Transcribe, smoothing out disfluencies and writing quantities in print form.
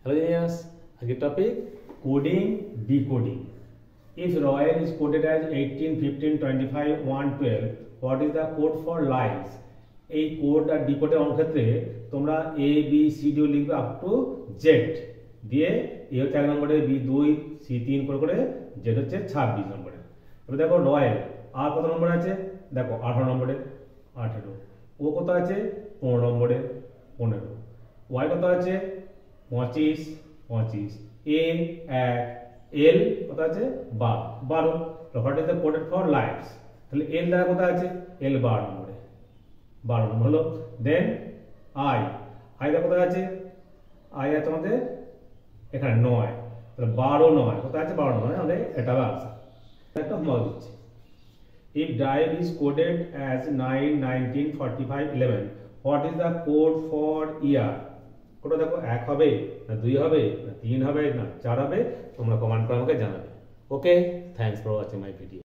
Hello genius, again topic coding, decoding. If Royal is coded as 18, 15, 25, 112, what is the code for lines? এই code আর ডিকোডের ক্ষেত্রে তোমরা A B C D লিখবে up to Z দিয়ে এ হচ্ছে 1 নম্বরে, B 2, C 3 করে Z হচ্ছে 26 নম্বরে। এবার দেখো রয়্যাল আর কত নম্বরে আছে, দেখো 18 নম্বরে 18, ও কত আছে 15 নম্বরে 15, ওয়াই কত আছে 25 25, এ 1, এল কত আছে 12। What is the coded for lines, তাহলে এল দ্বারা কত আছে এল 12 নম্বরে 12 নম্বর হলো। দেন আই দ্বারা কত আছে, আই আছে আমাদের এখানে 9, তাহলে 12 9 কত আছে 12 নম্বরে আমাদের এটা আনসার। একটা হোমওয়ার্ক দিচ্ছি, if drive is coded as 9, 19, 45, 11, what is the code for year? কোডটা দেখো 1 হবে না 2 হবে না 3 হবে না 4 হবে, তোমরা কমেন্ট করে আমাকে জানাবে। Okay, thanks for watching my video.